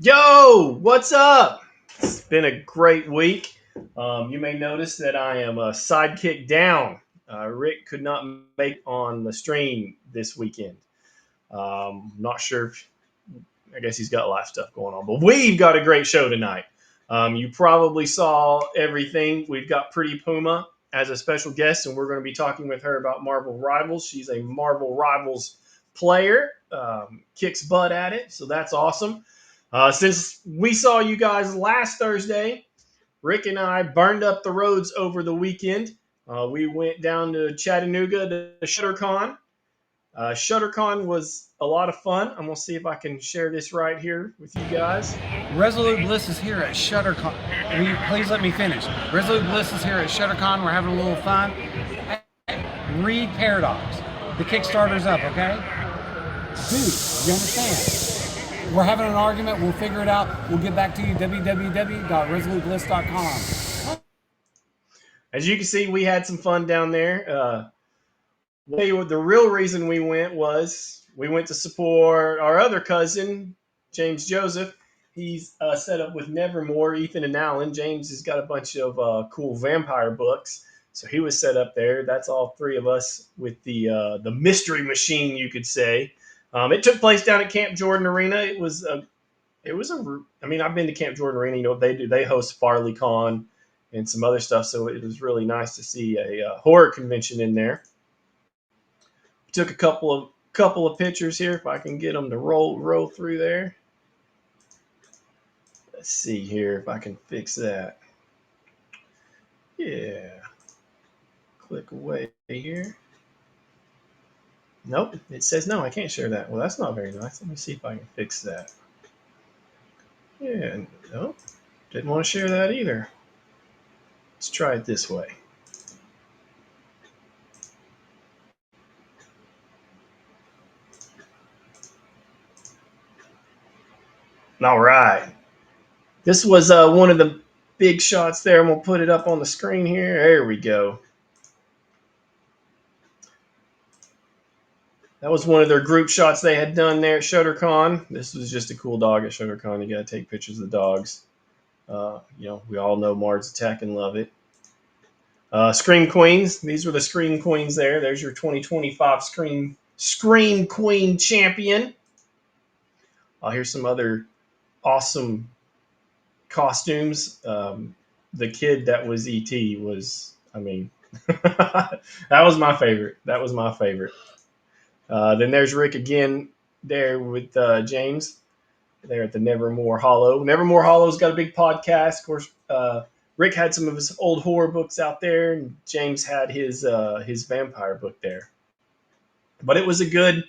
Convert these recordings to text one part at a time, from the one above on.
Yo, what's up? It's been a great week. You may notice that I am a sidekick down. Rick could not make on the stream this weekend. Not sure if, I guess he's got life stuff going on, but we've got a great show tonight. You probably saw everything. We've got Pretty Puma as a special guest, and we're going to be talking with her about Marvel Rivals. She's a Marvel Rivals player, kicks butt at it, so that's awesome. Since we saw you guys last Thursday, Rick and I burned up the roads over the weekend. We went down to Chattanooga to ShutterCon. ShutterCon was a lot of fun. I'm going to see if I can share this right here with you guys. Resolute Bliss is here at ShutterCon. Please let me finish. Resolute Bliss is here at ShutterCon. We're having a little fun. Read Paradox. The Kickstarter's up, okay? Dude, you understand? We're having an argument. We'll figure it out. We'll get back to you. www.resolutebliss.com. As you can see, we had some fun down there. The real reason we went was we went to support our other cousin, James Joseph. He's set up with Nevermore, Ethan and Alan. James has got a bunch of cool vampire books, so he was set up there. That's all three of us with the mystery machine, you could say. It took place down at Camp Jordan Arena. I mean, I've been to Camp Jordan Arena. You know, they host Farley Con and some other stuff, so it was really nice to see a horror convention in there. Took a couple of pictures here if I can get them to roll through there. Let's see here if I can fix that. Yeah. Click away here. Nope, it says no, I can't share that. Well, that's not very nice. Let me see if I can fix that. Yeah, nope, didn't want to share that either. Let's try it this way. All right. This was one of the big shots there. I'm going to put it up on the screen here. There we go. That was one of their group shots they had done there at ShutterCon. This was just a cool dog at ShutterCon. You got to take pictures of the dogs. We all know Mars Attack and love it. Scream Queens. These were the Scream Queens there. There's your 2025 Scream Queen champion. Here's some other awesome costumes. The kid that was ET was, I mean, that was my favorite. Then there's Rick again there with James there at the Nevermore Hollow. Nevermore Hollow's got a big podcast. Of course, Rick had some of his old horror books out there, and James had his vampire book there. But it was a good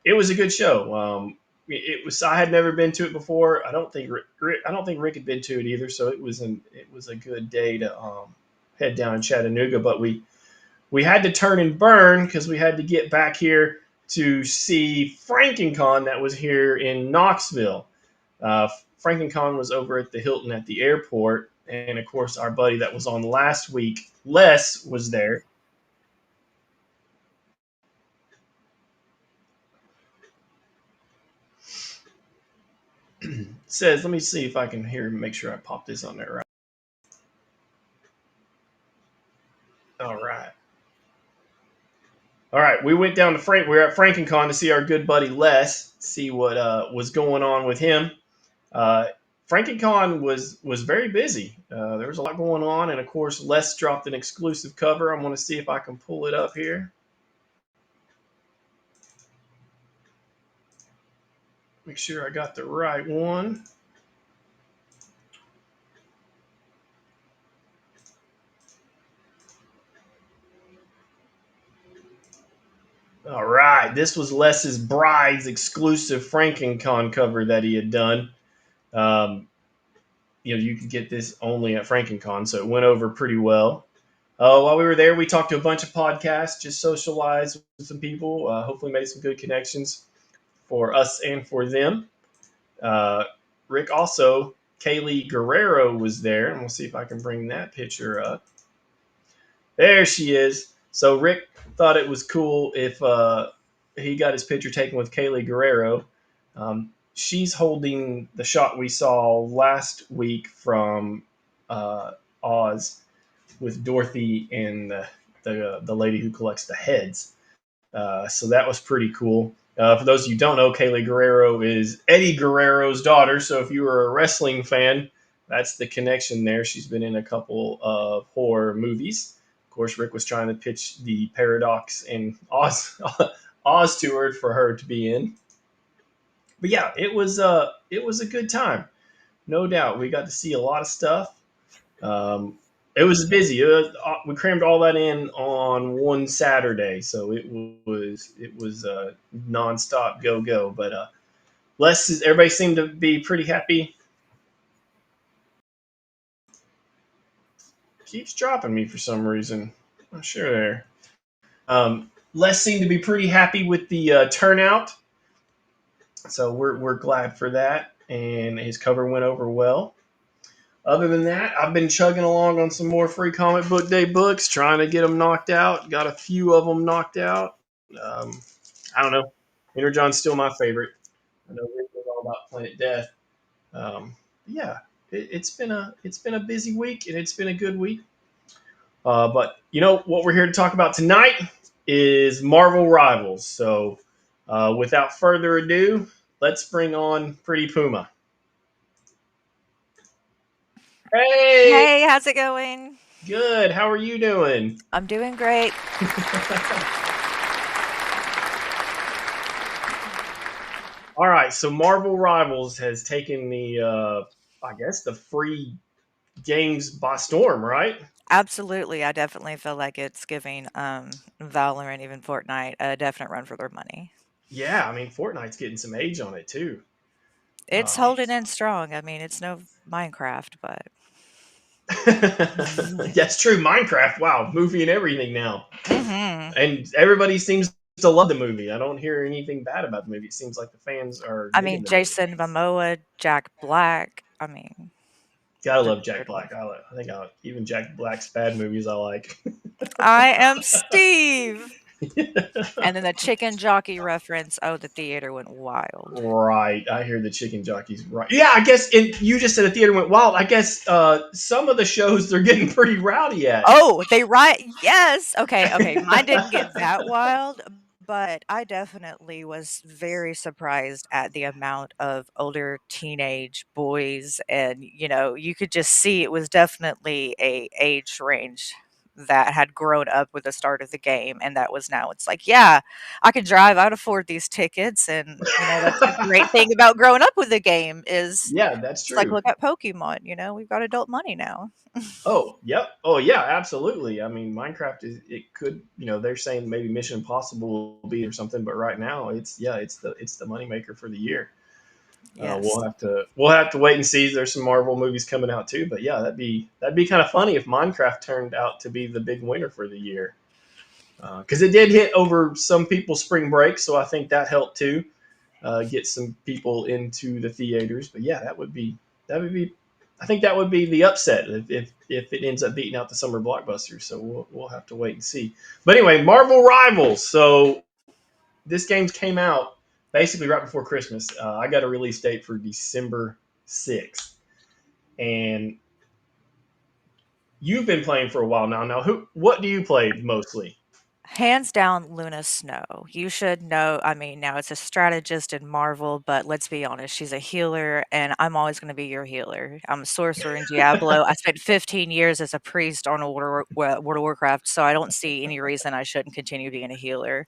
show. It was. I had never been to it before. I don't think Rick had been to it either. So it was a good day to head down in Chattanooga. But we had to turn and burn because we had to get back here to see FrankenCon that was here in Knoxville. FrankenCon was over at the Hilton at the airport, and of course, our buddy that was on last week, Les, was there. Says, let me see if I can make sure I pop this on there right. All right. All right, we went down to Frank. We were at FrankenCon to see our good buddy Les, see what was going on with him. Uh, FrankenCon was very busy. There was a lot going on, and of course, Les dropped an exclusive cover. I'm going to see if I can pull it up here. Make sure I got the right one. All right, this was Les's Bride's exclusive FrankenCon cover that he had done. Um, you could get this only at FrankenCon, so it went over pretty well. While we were there, we talked to a bunch of podcasts, just socialized with some people, hopefully made some good connections for us and for them. Uh, Rick also, Kaylee Guerrero was there, and we'll see if I can bring that picture up. There she is. So Rick thought it was cool if he got his picture taken with Kaylee Guerrero. she's holding the shot we saw last week from uh, Oz with Dorothy and the lady who collects the heads. So that was pretty cool. For those of you who don't know, Kaylee Guerrero is Eddie Guerrero's daughter. So if you were a wrestling fan, that's the connection there. She's been in a couple of horror movies. Of course, Rick was trying to pitch the Paradox and Oz Oz tour for her to be in. But yeah, it was a good time, no doubt. We got to see a lot of stuff. It was busy. We crammed all that in on one Saturday, so it was nonstop go go. But everybody seemed to be pretty happy. Keeps dropping me for some reason. I'm sure there. Les seemed to be pretty happy with the turnout, so we're glad for that. And his cover went over well. Other than that, I've been chugging along on some more free comic book day books, trying to get them knocked out. Got a few of them knocked out. Um, I don't know. Energon's still my favorite. I know Rick was all about Planet Death. Yeah, it's been a busy week and it's been a good week. But you know what we're here to talk about tonight is Marvel Rivals. So without further ado, let's bring on Pretty Puma. Hey, Hey, how's it going? good. How are you doing? I'm doing great. All right, so Marvel Rivals has taken I guess, the free games by storm, right? Absolutely. I definitely feel like it's giving Valorant, even Fortnite, a definite run for their money. Yeah, I mean, Fortnite's getting some age on it too. It's Um, holding in strong. I mean, it's no Minecraft, but that's true. Minecraft, wow, movie and everything now, hmm and everybody seems to love the movie. I don't hear anything bad about the movie. It seems like the fans are I digging mean, the movie. Jason Momoa, Jack Black. I mean, Gotta just love Jack incredible. Black. I think even Jack Black's bad movies I like. I am Steve. And then the chicken jockey reference. Oh, the theater went wild. Right. I hear the chicken jockeys. Right. Yeah, I guess you just said the theater went wild. I guess some of the shows they're getting pretty rowdy at. Oh, they right yes. Okay, okay. Mine didn't get that wild, but I definitely was very surprised at the amount of older teenage boys and, you could just see it was definitely a age range that had grown up with the start of the game and that was now it's like, yeah, I can drive, I'd afford these tickets and, that's the great thing about growing up with the game is Yeah, that's it's like true. look at Pokemon, we've got adult money now. Oh, yep. Oh, yeah, absolutely. I mean, Minecraft is it could, they're saying maybe Mission Impossible will be or something, but right now it's the moneymaker for the year. Yes. We'll have to wait and see. There's some Marvel movies coming out too, but yeah, that'd be kind of funny if Minecraft turned out to be the big winner for the year. Because it did hit over some people's spring break, so I think that helped too. Get some people into the theaters. But yeah, that would be. I think that would be the upset if it ends up beating out the summer blockbusters. So we'll have to wait and see. But anyway, Marvel Rivals. So this game came out basically right before Christmas. I got a release date for December 6th, and you've been playing for a while now. Now, what do you play mostly? Hands down, Luna Snow. You should know. I mean, now it's a strategist in Marvel, but let's be honest, she's a healer, and I'm always going to be your healer. I'm a sorcerer in Diablo. I spent 15 years as a priest on World of Warcraft, so I don't see any reason I shouldn't continue being a healer.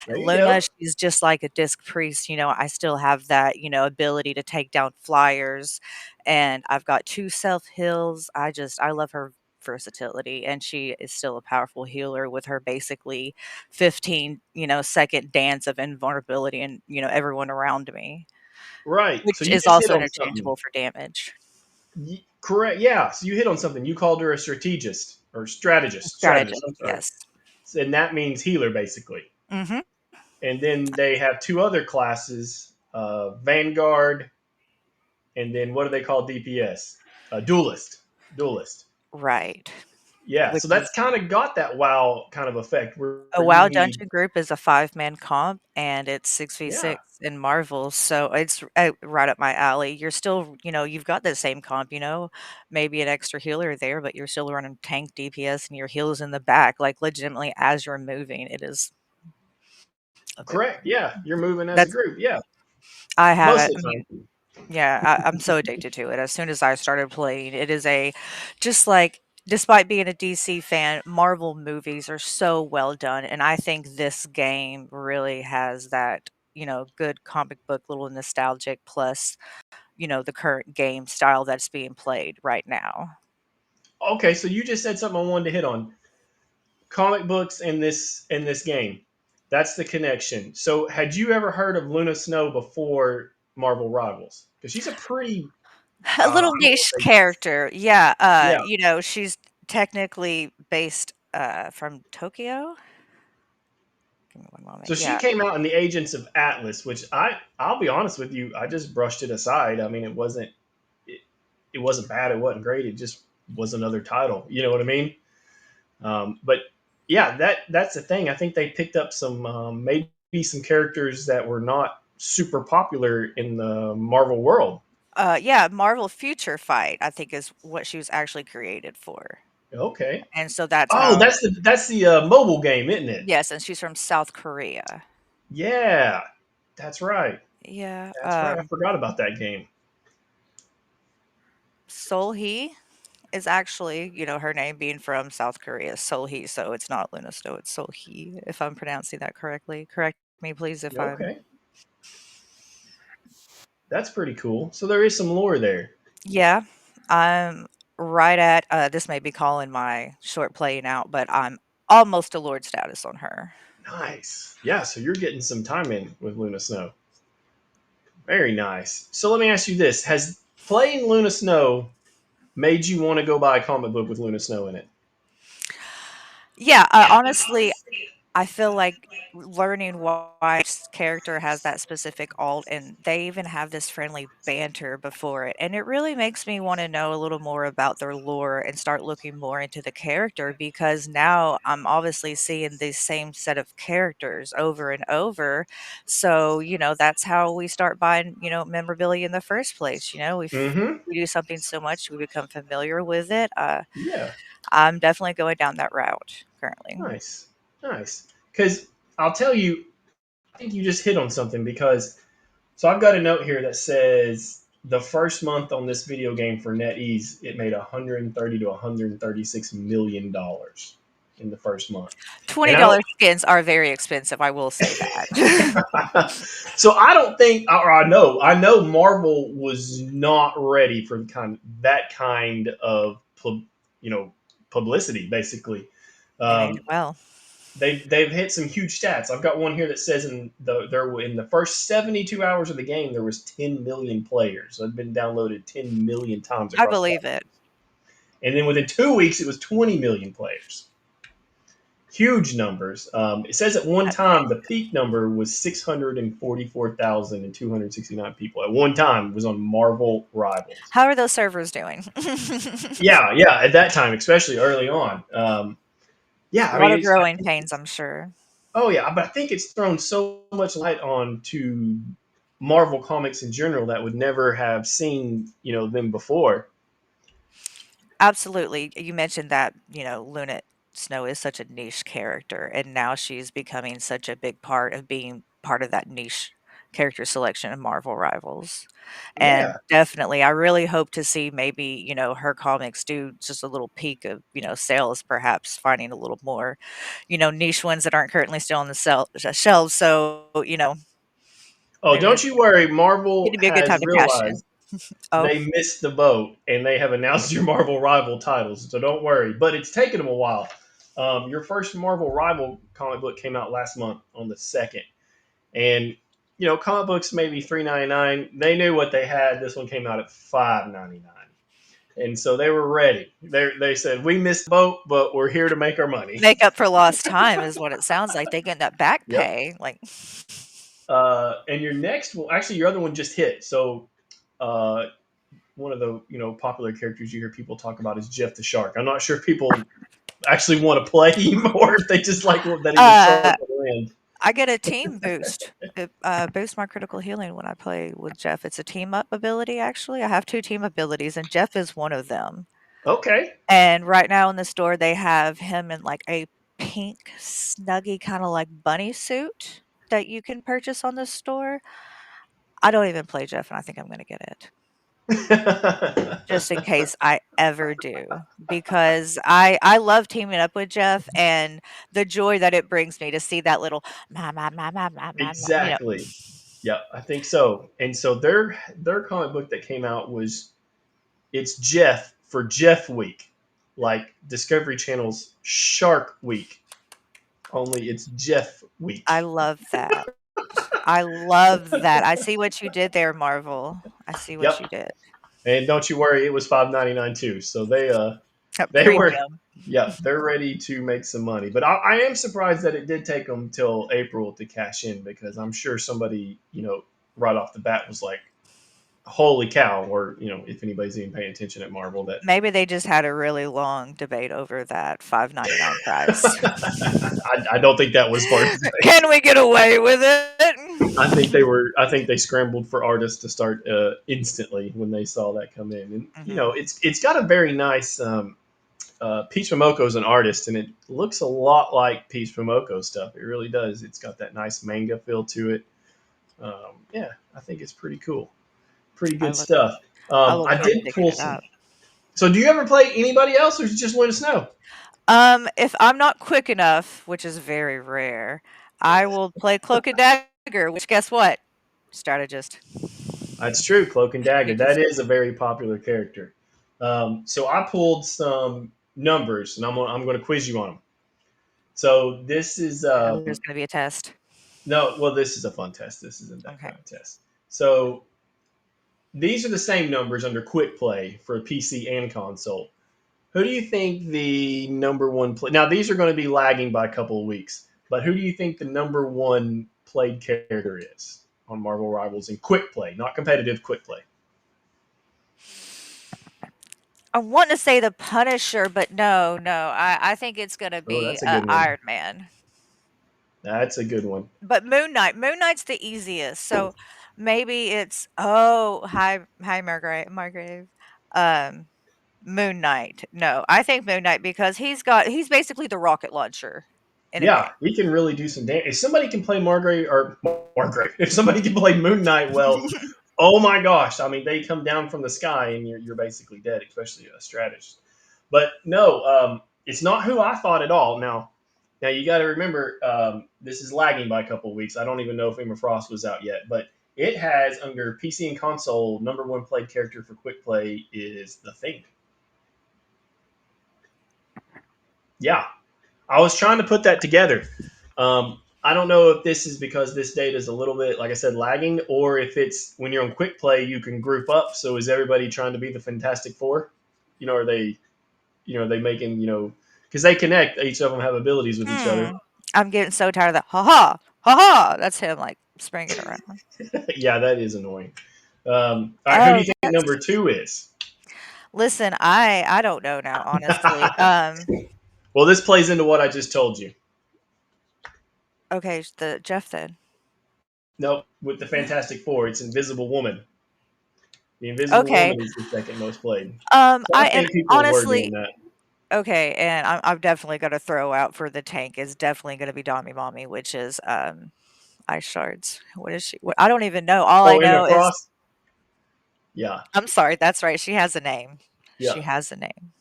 There you Luna, go. she's just like a disc priest. I still have that, ability to take down flyers. And I've got two self heals. I love her versatility. And she is still a powerful healer with her basically 15, second dance of invulnerability and, everyone around me, Right. So which you is just hit also on something. interchangeable for damage. Correct. Yeah. So you hit on something. You called her a strategist or strategist. Strategist. Strategist, I'm sorry. yes. And that means healer basically. Hmm. And then they have two other classes: Vanguard, and then what do they call DPS? Duelist. Duelist. Right. Yeah, which so is that's kind of got that WoW kind of effect where a you WoW need. dungeon group is a 5-man comp, and it's Yeah, 6v6 in Marvel, so it's, right up my alley. You're still you've got the same comp, maybe an extra healer there, but you're still running tank DPS and your heals in the back, like, legitimately as you're moving, it is a bit correct. Yeah, you're moving as a that's group. Yeah, I have most it. of I the mean, time. yeah, I'm so addicted to it. As soon as I started playing, it is a just like despite being a DC fan, Marvel movies are so well done, and I think this game really has that, good comic book little nostalgic plus, the current game style that's being played right now. Okay, so you just said something I wanted to hit on. Comic books in this game. That's the connection. So, had you ever heard of Luna Snow before Marvel Rivals? Because she's a pretty, A I little don't niche say, character. Yeah, yeah. she's technically based from Tokyo. Give me one So moment. she Yeah. came out in the Agents of Atlas, which I'll be honest with you, I just brushed it aside. I mean, it, it wasn't bad, it wasn't great, it just was another title. You know what I mean? But yeah, that's the thing. I think they picked up some maybe some characters that were not super popular in the Marvel world. Yeah, Marvel Future Fight, I think is what she was actually created for. Okay. And so that's Oh, how that's the mobile game, isn't it? yes, and she's from South Korea. Yeah, that's right. Yeah, That's right. I forgot about that game. Seol Hee is actually, her name being from South Korea, Seol Hee, so it's not Luna Snow, it's Seol Hee, if I'm pronouncing that correctly. Correct me, please, if I'm Okay, that's pretty cool. So there is some lore there. yeah, I'm right at, this may be calling my short playing out, but I'm almost a lord status on her. Nice. Yeah, so you're getting some time in with Luna Snow. Very nice. So let me ask you this: has playing Luna Snow made you want to go buy a comic book with Luna Snow in it? Yeah, honestly, I feel like learning why this character has that specific alt, and they even have this friendly banter before it, and it really makes me wanna know a little more about their lore and start looking more into the character because now I'm obviously seeing the same set of characters over and over. So, that's how we start buying, memorabilia in the first place, Mm-hmm. we do something so much, we become familiar with it. Yeah. I'm definitely going down that route currently. Nice. Nice. Because I'll tell you, I think you just hit on something because so I've got a note here that says the first month on this video game for NetEase, it made 130 to 136 million dollars in the first month. And I don't $20 skins are very expensive, I will say that. so I don't think, or I know Marvel was not ready for that kind of you know publicity. Basically, They made it um, well. they've hit some huge stats. I've got one here that says in the first 72 hours of the game there was 10 million players. So it'd been downloaded 10 million times I across believe platforms, it. and then within 2 weeks it was 20 million players. Huge numbers. It says at one Uh, time the peak number was 644,269 people. At one time, it was on Marvel Rivals. how are those servers doing? Yeah, yeah. At that time, especially early on. Yeah, A I lot mean, of growing pains, I'm sure. oh yeah, but I think it's thrown so much light on to Marvel comics in general that would never have seen them before. Absolutely. You mentioned that, Luna Snow is such a niche character, and now she's becoming such a big part of being part of that niche character selection in Marvel Rivals. And Yeah. definitely, I really hope to see maybe, her comics do just a little peak of, sales, perhaps finding a little more, niche ones that aren't currently still on the shelves. So, Oh, maybe don't you worry. Marvel it'd be a good has time to cash in. realized Oh, they missed the boat and they have announced your Marvel Rival titles. So don't worry. But it's taken them a while. Your first Marvel Rival comic book came out last month on the 2nd. And, comic books maybe $3.99. They knew what they had. This one came out at $5.99. And so they were ready. They said, we missed the boat, but we're here to make our money. make up for lost time is what it sounds like. They get that back Yep. pay. Like, And your next one, actually, your other one just hit. So uh, one of the popular characters you hear people talk about is Jeff the Shark. I'm not sure if people actually want to play him or if they just like that he's a Uh, shark on the end. I get a team boost. It boosts my critical healing when I play with Jeff. It's a team up ability, actually. I have 2 team abilities, and Jeff is one of them. Okay. And right now in the store, they have him in like a pink, snuggy, kind of like bunny suit that you can purchase on the store. I don't even play Jeff, and I think I'm going to get it just in case I ever do, because I love teaming up with Jeff and the joy that it brings me to see that little Exactly. Yeah, I think so. And so their comic book that came out was it's Jeff for Jeff Week, like Discovery Channel's Shark Week. Only it's Jeff I Week. love that. I love that. I see what you did there, Marvel. I see what Yep. you did. And don't you worry, it was $5.99 too. So they were, Premium. yeah, they're ready to make some money. But I am surprised that it did take them till April to cash in because I'm sure somebody right off the bat was like, "Holy cow!" Or if anybody's even paying attention at Marvel, that Maybe they just had a really long debate over that 5.99 price. I don't think that was part of the debate. Can we get away with it? I think they were. I think they scrambled for artists to start instantly when they saw that come in, and Mhm. it's got a very nice. Peach Momoko is an artist, and it looks a lot like Peach Momoko stuff. It really does. It's got that nice manga feel to it. Yeah, I think it's pretty cool. Pretty I good look stuff. I look I forward to did picking pull it some. up. So, do you ever play anybody else, or just let us know? If I'm not quick enough, which is very rare, I will play Cloak and Dagger, which guess what? Strategist. That's true. Cloak and Dagger. You can That is a very popular character. So I pulled some numbers, and I'm going to quiz you on them. So this is oh, there's gonna be a test. no. Well, this is a fun test. This isn't that Okay. kind of test. So these are the same numbers under Quick Play for PC and console. Who do you think the number one play? Now these are going to be lagging by a couple of weeks, but who do you think the number one played character is on Marvel Rivals in Quick Play, not competitive Quick Play? I want to say the Punisher, but no, no. I think it's gonna Oh, be that's a good one. Iron Man. That's a good one. But Moon Knight. Moon Knight's the easiest. So maybe it's oh hi Margrave. Um Moon Knight. No, I think Moon Knight because he's basically the rocket launcher in a game. Yeah, he can really do some damage. If somebody can play Margrave, if somebody can play Moon Knight well, oh my gosh! I mean, they come down from the sky and you're basically dead, especially a strategist. But no, it's not who I thought at all. Now you got to remember, this is lagging by a couple of weeks. I don't even know if Emma Frost was out yet, but it has under PC and console number one played character for quick play is the Thing. Yeah, I was trying to put that together. I don't know if this is because this data is a little bit, like I said, lagging, or if it's when you're on quick play, you can group up. So is everybody trying to be the Fantastic Four? Are they, are they making, because they connect. Each of them have abilities with each other. Hmm. I'm getting so tired of that. Ha ha. Ha ha. That's him like springing around. Yeah, that is annoying. All right, who do Oh you think number yes. two is? Listen, I don't know now, honestly. Well, this plays into what I just told you. Okay, the Jeff then. Nope, with the Fantastic Four, it's Invisible Woman. The Invisible Okay. Woman is the second most played. So I I and think people were doing honestly, that. okay, and I'm definitely gonna throw out for the tank is definitely gonna be Dommy Mommy, which is ice shards. What is she? What, I don't even know. All I Oh, Emma know is Frost. Yeah, I'm sorry. That's right. She has a name. yeah. She has a name.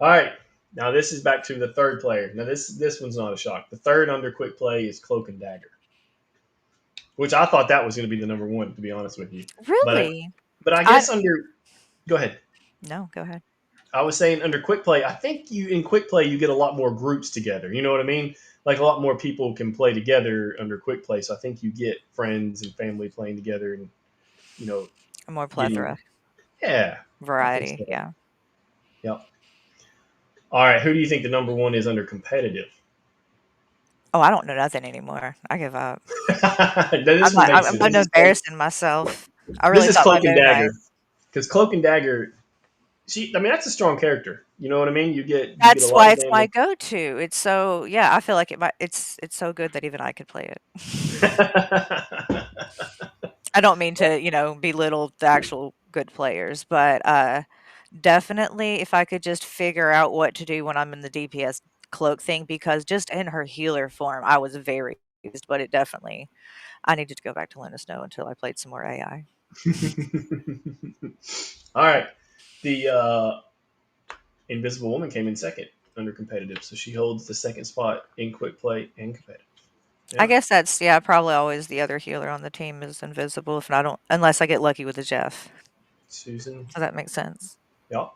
All right. Now this is back to the third player. Now this one's not a shock. The third under quick play is Cloak and Dagger, which I thought that was going to be the number one, to be honest with you. But Really? but I I guess under go ahead. no. Go ahead. I was saying under quick play, I think you in quick play you get a lot more groups together. You know what I mean? Like a lot more people can play together under quick play. So I think you get friends and family playing together and you know A more getting plethora, yeah. I think variety. so. Yeah. Yep. All right. Who do you think the number one is under competitive? Oh, I don't know nothing anymore. I give up. Now, this one makes sense. I'm This is close. embarrassing myself. I This really is thought my Cloak and Moon Dagger, Knight. because Cloak and Dagger. I mean, that's a strong character. You know what I mean? You get a That's lot why of it's my damage. go-to. It's so yeah, I feel like it's so good that even I could play it. I don't mean to, belittle the actual good players, but, definitely if I could just figure out what to do when I'm in the DPS cloak thing, because just in her healer form, I was very confused, but it definitely I needed to go back to Luna Snow until I played some more AI. All right. The Invisible Woman came in second under competitive, so she holds the second spot in quick play and competitive. I Yeah, guess that's yeah, probably always the other healer on the team is invisible if I don't unless I get lucky with a Jeff. Susan. Does that make sense? Yeah,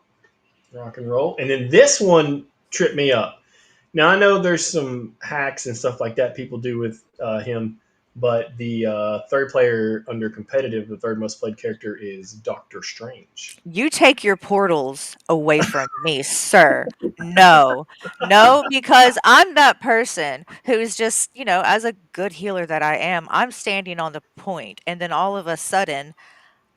rock and roll. And then this one tripped me up. Now I know there's some hacks and stuff like that people do with him, but the third player under competitive, the third most played character is Doctor Strange. You take your portals away from me, sir. No. No, because I'm that person who's just, as a good healer that I am, I'm standing on the point, and then all of a sudden,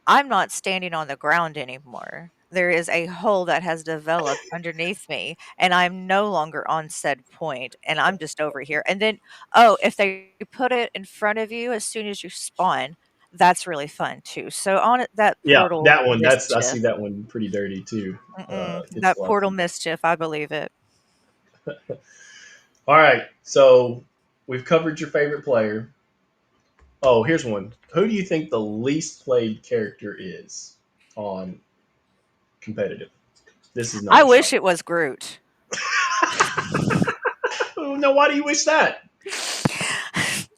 I'm not standing on the ground anymore. There is a hole that has developed underneath me, and I'm no longer on said point, and I'm just over here. And then, oh, if they put it in front of you as soon as you spawn, that's really fun too. So on that Yeah, portal that one. That's I mischief, see that one pretty dirty too. Gets that a lot of portal people. mischief, I believe it. All right, so we've covered your favorite player. Oh, here's one. Who do you think the least played character is on competitive? This is I not a wish shock. it was Groot. Oh, no, why do you wish that?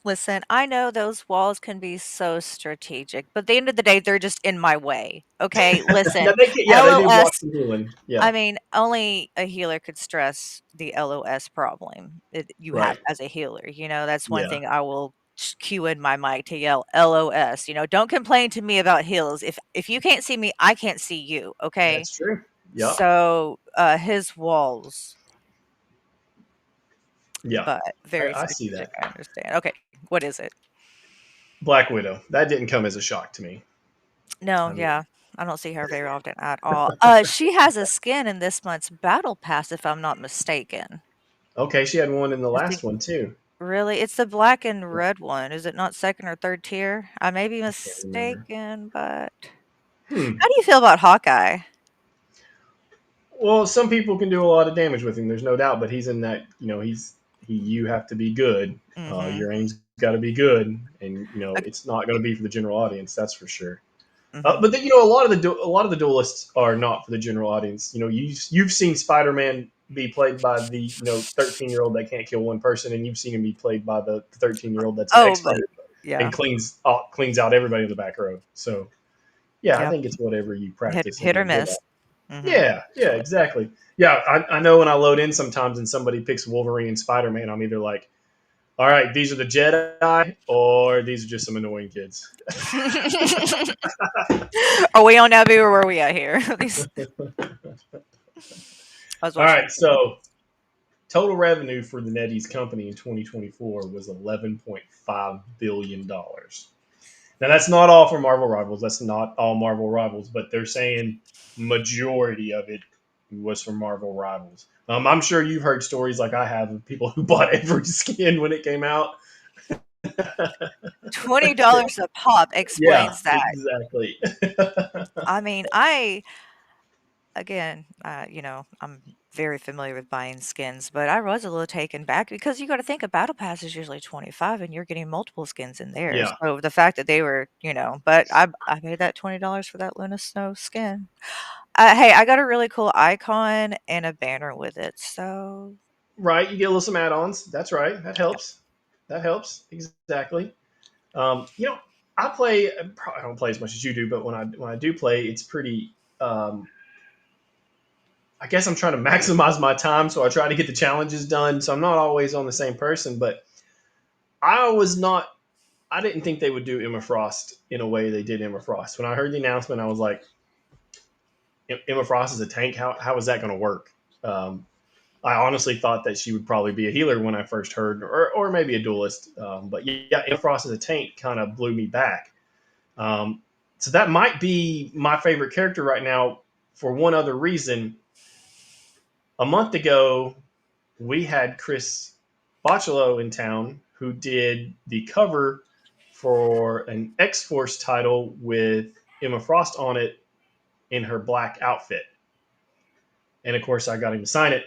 Listen, I know those walls can be so strategic, but at the end of the day, they're just in my way. Okay, No, listen, yeah, they do block LOS. some healing. I Yeah, mean, only a healer could stress the LOS problem that you have right. as a healer. That's one Yeah, thing I will cue in my mic to yell LOS. Don't complain to me about heals. If you can't see me, I can't see you. Okay, that's true. Yeah, so his walls, yeah, but very I see strategic. that. I understand. Okay, what is it? Black Widow. That didn't come as a shock to me. No, I mean, yeah. I don't see her very often at all. She has a skin in this month's battle pass, if I'm not mistaken. okay, she had one in the I last think one too. really, it's the black and red one. Is it not second or third tier? I may be I can't remember. mistaken, but Hmm. how do you feel about Hawkeye? Well, some people can do a lot of damage with him. There's no doubt, but he's in that. You have to be good. Mhm. Your aim's got to be good, and Ok it's not going to be for the general audience. That's for sure. mhm. But then, a lot of the duelists are not for the general audience. You've seen Spider-Man be played by the 13-year-old that can't kill one person, and you've seen him be played by the 13-year-old that's an Oh, but expert yeah. and cleans out everybody in the back row. So yeah, I Yep. think it's whatever you Hit practice and hit or get good at. miss. Mhm. Yeah, yeah, exactly. Yeah, I know when I load in sometimes and somebody picks Wolverine and Spider Man, I'm either like, all right, these are the Jedi, or these are just some annoying kids. Are we on Naboo or where are we at here? These I was All watching right, a video. so total revenue for the NetEase company in 2024 was $11.5 billion. Now, that's not all for Marvel Rivals. That's not all Marvel Rivals, but they're saying majority of it was from Marvel Rivals. I'm sure you've heard stories like I have of people who bought every skin when it came out. $20 a pop Yeah, explains that. exactly. I mean, again, I'm very familiar with buying skins, but I was a little taken back because you got to think a battle pass is usually 25 and you're getting multiple skins in there. Yeah, So the fact that they were, but I paid that $20 for that Luna Snow skin. Hey, I got a really cool icon and a banner with it. So, right. You get a little some add-ons. That's right. That helps. That helps exactly. You know, I don't play as much as you do, but when I do play, it's pretty. I guess I'm trying to maximize my time, so I try to get the challenges done. So I'm not always on the same person, but I was not. I didn't think they would do Emma Frost in a way they did Emma Frost. When I heard the announcement, I was like, Emma Frost is a tank. How is that going to work? Um, I honestly thought that she would probably be a healer when I first heard, or maybe a duelist. But yeah, Emma Frost as a tank kind of blew me back. Um, So that might be my favorite character right now for one other reason. A month ago, we had Chris Bocciolo in town who did the cover for an X Force title with Emma Frost on it in her black outfit. And of course, I got him to sign it.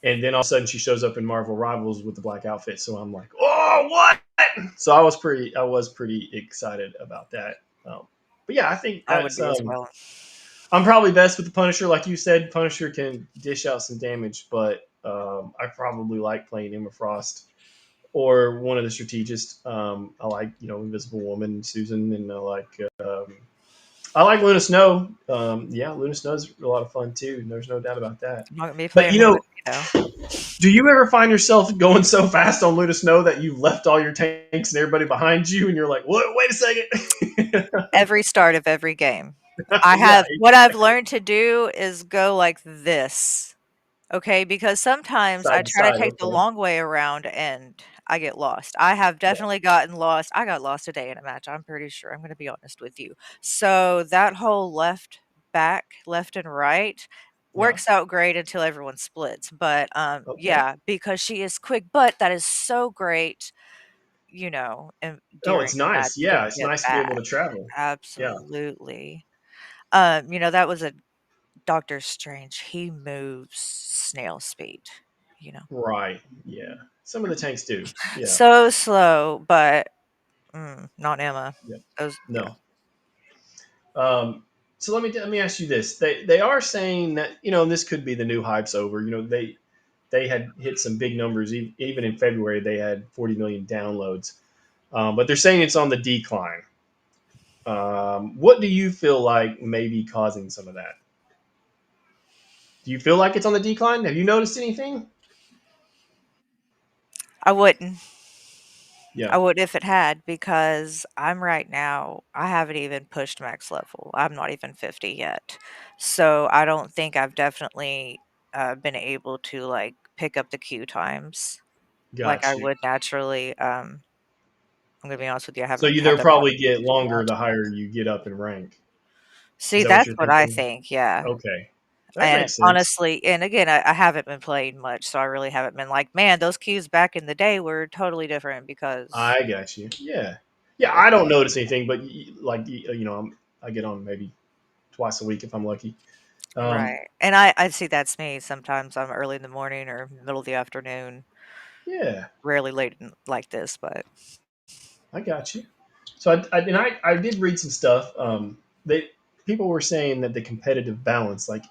And then all of a sudden, she shows up in Marvel Rivals with the black outfit. So I'm like, oh, what? So I was pretty excited about that. But yeah, I think I would that's be as well. I'm probably best with the Punisher, like you said. Punisher can dish out some damage, but I probably like playing Emma Frost or one of the strategists. I like Invisible Woman, Susan, and I like Luna Snow. Yeah, Luna Snow's a lot of fun too. There's no doubt about that. I'm not gonna be But playing her with you though. do you ever find yourself going so fast on Luna Snow that you've left all your tanks and everybody behind you, and you're like, "What? Wait a second." Every start of every game. I Yeah, have what I've learned to do is go like this. Okay, because sometimes I side to try to side. take the Okay. long way around and I get lost. I have Yeah. definitely gotten lost. I got lost today in a match, I'm pretty sure. I'm going to be honest with you. So that whole left, back, left and right Yeah. works out great until everyone splits. But Okay. yeah, because she is quick, but that is so great, Oh, during it's a match nice. to Yeah, it's get nice to be able back. to travel. Yeah. Absolutely. That was a Doctor Strange. He moves snail speed, you know. Right. Yeah. Some of the tanks do. Yeah. So slow, but not Emma. Yeah. Those, yeah. No. Um, so let me ask you this: they are saying that and this could be the new hype's over. They had hit some big numbers even in February. They had 40 million downloads, but they're saying it's on the decline. What do you feel like may be causing some of that? Do you feel like it's on the decline? Have you noticed anything? I wouldn't. Yeah. I would if it had because I'm right now. I haven't even pushed max level. I'm not even 50 yet, so I don't think I've definitely been able to like pick up the queue times like I Got you. would naturally. I'm gonna be honest with you. I So haven't had they'll that probably get opportunity longer yet. the higher you get up in rank. Is See, that what that's you're what I thinking? think. Yeah. Okay, that And makes sense. honestly and again, I haven't been playing much, so I really haven't been like, "Man, those queues back in the day were totally different," because I got you. Yeah, yeah. yeah. I don't notice anything, but I get on maybe twice a week if I'm lucky. Um, Right, and I see that's me. Sometimes I'm early in the morning or middle of the afternoon, yeah, rarely late like this, but I got you. So I did read some stuff. They People were saying that the competitive balance, like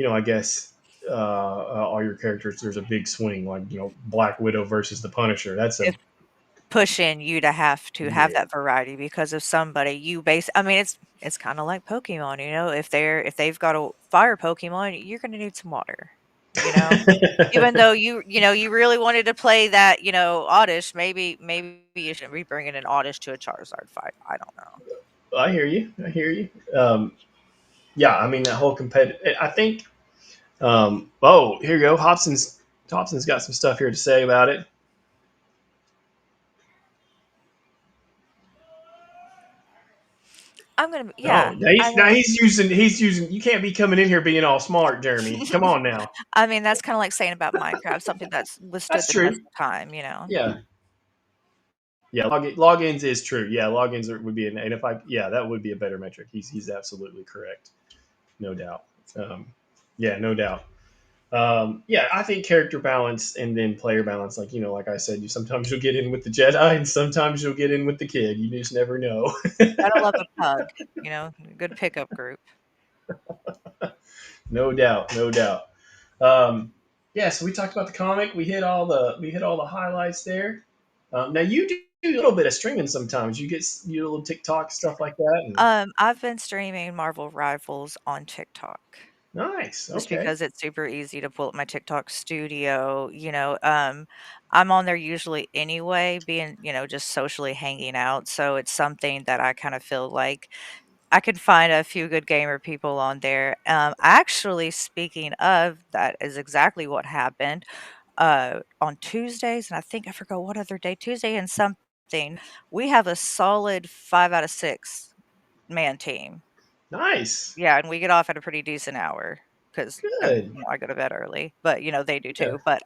I guess all your characters, there's a big swing, like Black Widow versus the Punisher. That's a if pushing you to have yeah, that variety because of somebody you base I mean, it's kinda like Pokemon, if they've got a fire Pokemon, you're gonna need some water, you know? Even though you really wanted to play that, Oddish, maybe you shouldn't be bringing an Oddish to a Charizard fight. I don't know. I hear you. I hear you. Yeah, I mean that whole competitive. I think. Oh, here you go. Hobson's got some stuff here to say about it. I'm gonna yeah. Oh, now I now mean he's using. You can't be coming in here being all smart, Jeremy. Come on now. I mean, that's kinda like saying about Minecraft, something that's withstood That's the test true. of time. Yeah, yeah. Logins is true. Yeah, would be and if that would be a better metric. He's absolutely correct. No doubt. Um, yeah, no doubt. Yeah, I think character balance and then player balance, like I said, sometimes you'll get in with the Jedi and sometimes you'll get in with the kid. You just never know. Gotta love a pug, good pickup group. No doubt, no doubt. Um, yeah, so we talked about the comic. We hit all the highlights there. Now you do a little bit of streaming sometimes. You do a little TikTok stuff like that, and I've been streaming Marvel Rivals on TikTok. nice. Just Okay, because it's super easy to pull up my TikTok studio, I'm on there usually anyway, being, just socially hanging out. So it's something that I kind of feel like I could find a few good gamer people on there. Actually, speaking of, that is exactly what happened. On Tuesdays, and I think I forgot what other day, Tuesday and something, we have a solid 5 out of 6 8-man team. Nice. Yeah, and we get off at a pretty decent hour because Good. I go to bed early, but, they do Yeah. too. But,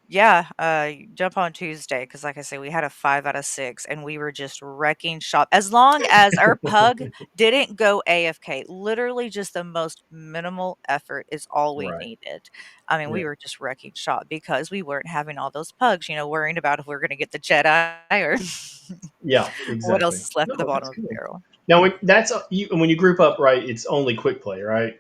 yeah, you jump on Tuesday because, like I say, we had a 5 out of 6, and we were just wrecking shop. As long as our pug didn't go AFK, literally just the most minimal effort is all we Right. needed. I mean, Yeah. we were just wrecking shop because we weren't having all those pugs, worrying about if we're gonna get the Jedi or Yeah. what else Exactly. is left at the No, bottom that's of the good. barrel. Now, when you group up, right? It's only quick play, right?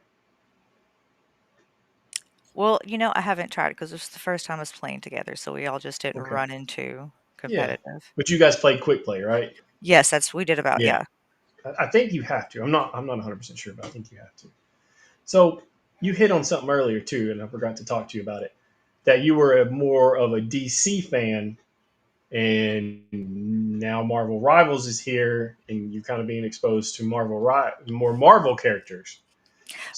Well, I haven't tried because this is the first time us playing together, so we all just didn't Okay. run into Yeah. competitive. But you guys played quick play, right? Yes, we did about Yeah. yeah. I think you have to. I'm not 100% sure, but I think you have to. So you hit on something earlier too, and I forgot to talk to you about it. That you were more of a DC fan, and now Marvel Rivals is here, and you're kind of being exposed to more Marvel characters.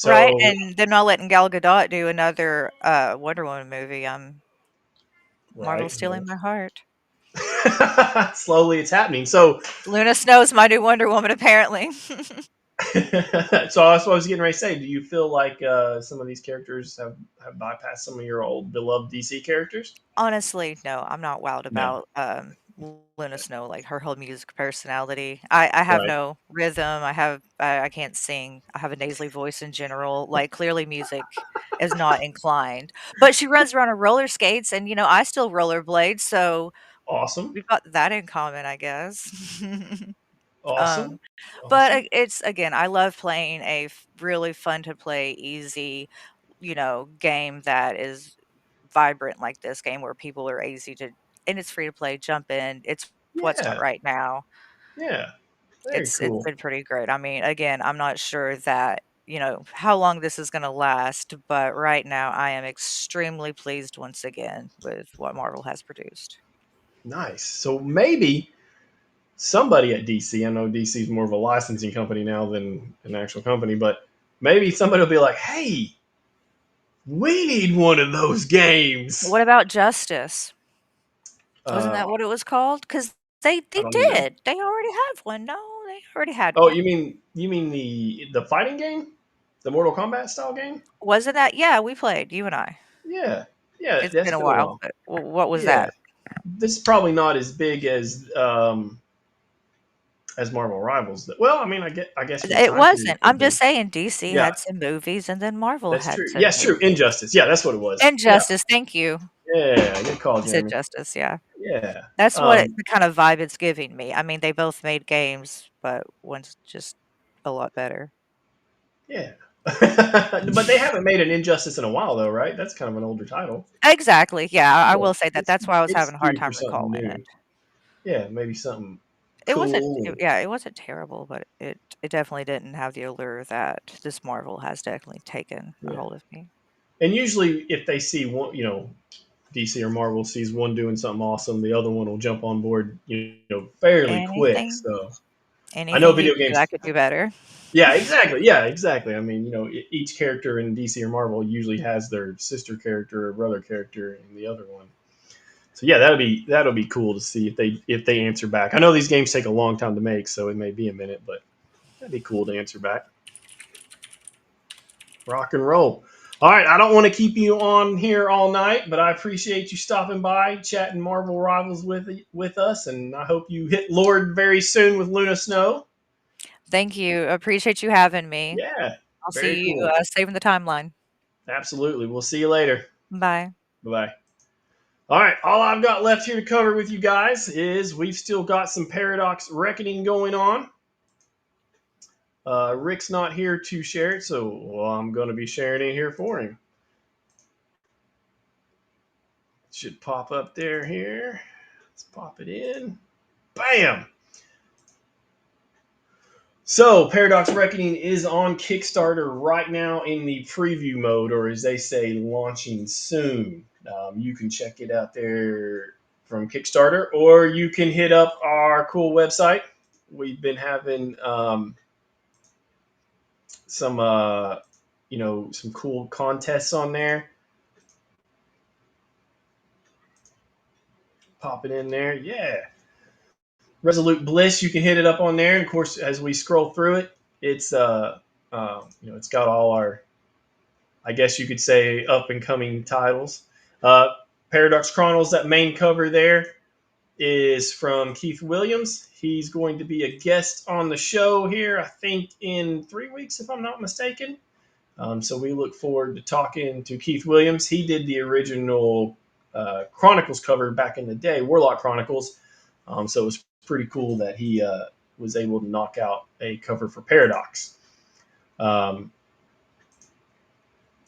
Right, So and they're not letting Gal Gadot do another, Wonder Woman movie, Marvel's right, stealing my heart. slowly it's happening. So Luna Snow's my new Wonder Woman, apparently. so that's what I was getting ready to say. Do you feel like some of these characters have bypassed some of your old beloved DC characters? Honestly, no, I'm not wowed No. about, Luna Snow, like, her whole music personality. I have Right. no rhythm, I can't sing, I have a nasally voice in general, like, clearly music is not inclined, but she runs around on roller skates and, I still rollerblade, so Awesome. we've got that in common, I guess. Um, Awesome. but, Awesome. it's again, I love playing a really fun to play, easy, game that is vibrant like this game where people are easy to and it's free to play, jump in. It's what's hot Yeah. right now. Yeah. Very It's cool. been pretty great. I mean, again, I'm not sure that, how long this is gonna last, but right now I am extremely pleased once again with what Marvel has produced. Nice. So maybe somebody at DC, I know DC is more of a licensing company now than an actual company, but maybe somebody will be like, hey, we need one of those games. What about Justice? Wasn't Uh, that what it was called? Because I they don't even know. did. They already have one. No, they already had Oh, one. you mean the fighting game, the Mortal Kombat style game? Wasn't that yeah, we played, you and I. Yeah, yeah, It's that's been a been a while, while. but what was Yeah, that? this is probably not as big as Marvel Rivals. Well, I mean, I guess from a It time period wasn't. it could I'm be. just saying DC Yeah, had some movies and then Marvel that's had true. some Yes, true. movies. Injustice. Yeah, that's what it was. Yeah, Injustice, thank you. yeah. Good call, I said Jeremy. Justice, yeah. Yeah. That's what the kind of vibe it's giving me. I mean, they both made games, but one's just a lot better. Yeah. But they haven't made an Injustice in a while, though, right? That's kind of an older title. Exactly, yeah, I Yeah. will say that. It's That's why I was it's having a hard due for time something recalling it. new. Yeah, maybe something It wasn't cool. yeah, it wasn't terrible, but it definitely didn't have the allure that this Marvel has definitely taken a Yeah. hold of me. And usually, if they see one, DC or Marvel sees one doing something awesome, the other one will jump on board, fairly quick. Anything So I know anything you video do, I games. could do better. Yeah, exactly. Yeah, exactly. I mean, each character in DC or Marvel usually has their sister character or brother character in the other one. So yeah, that'll be cool to see if they answer back. I know these games take a long time to make, so it may be a minute, but that'd be cool to answer back. Rock and roll. All right, I don't want to keep you on here all night, but I appreciate you stopping by, chatting Marvel Rivals with us, and I hope you hit Lord very soon with Luna Snow. Thank you, appreciate you having me. Yeah, I'll very see you, cool. saving the timeline. Absolutely. We'll see you later. Bye. Bye bye. All right, all I've got left here to cover with you guys is we've still got some Paradox Reckoning going on. Rick's not here to share it, so I'm going to be sharing it here for him. Should pop up there here. Let's pop it in. Bam! So, Paradox Reckoning is on Kickstarter right now in the preview mode, or as they say, launching soon. You can check it out there from Kickstarter, or you can hit up our cool website. We've been having some, some cool contests on there. Pop it in there, yeah. Resolute Bliss, you can hit it up on there. And of course, as we scroll through it, it's it's got all our, I guess you could say, up and coming titles. Uh, Paradox Chronicles, that main cover there is from Keith Williams. He's going to be a guest on the show here, I think, in 3 weeks, if I'm not mistaken. So we look forward to talking to Keith Williams. He did the original Chronicles cover back in the day, Warlock Chronicles. So it was pretty cool that he was able to knock out a cover for Paradox. Um,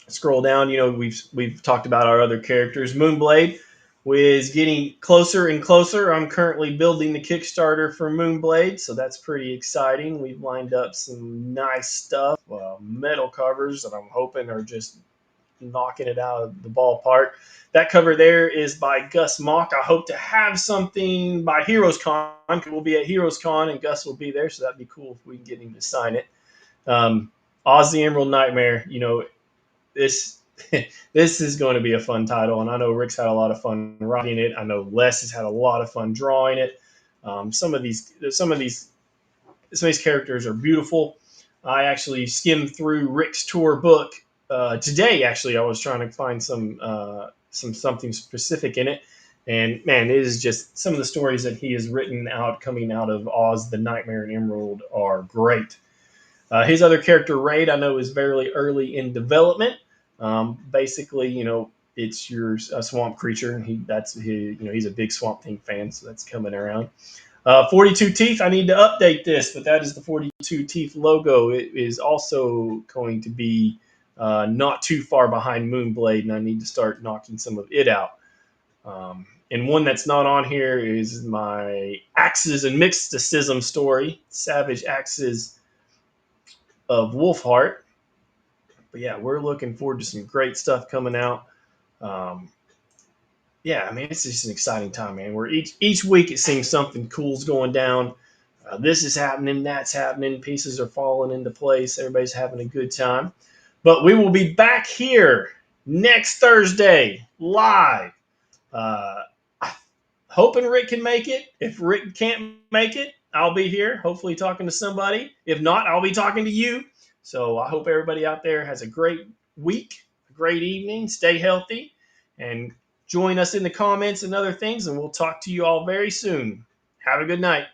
Scroll down, we've talked about our other characters. Moonblade is getting closer and closer. I'm currently building the Kickstarter for Moonblade, so that's pretty exciting. We've lined up some nice stuff, metal covers that I'm hoping are just knocking it out of the ballpark. That cover there is by Gus Mock. I hope to have something by Heroes Con. We'll be at Heroes Con and Gus will be there, so that'd be cool if we can get him to sign it. Oz the Emerald Nightmare, this this is going to be a fun title, and I know Rick's had a lot of fun writing it. I know Les has had a lot of fun drawing it. Some of these characters are beautiful. I actually skimmed through Rick's tour book today. Actually, I was trying to find something specific in it, and man, it is just some of the stories that he has written out coming out of Oz the Nightmare and Emerald are great. His other character, Raid, I know is very early in development. Basically, it's your swamp creature. He's a big Swamp Thing fan, so that's coming around. 42 Teeth, I need to update this, but that is the 42 Teeth logo. It is also going to be not too far behind Moonblade, and I need to start knocking some of it out. And one that's not on here is my Axes and Mysticism story, Savage Axes of Wolfheart. But yeah, we're looking forward to some great stuff coming out. Um, yeah, I mean, it's just an exciting time, man. Where each week it seems something cool's going down. This is happening, that's happening. Pieces are falling into place. Everybody's having a good time. But we will be back here next Thursday live. Uh, Hoping Rick can make it. If Rick can't make it, I'll be here, hopefully talking to somebody. If not, I'll be talking to you. So I hope everybody out there has a great week, a great evening. Stay healthy, and join us in the comments and other things. And we'll talk to you all very soon. Have a good night.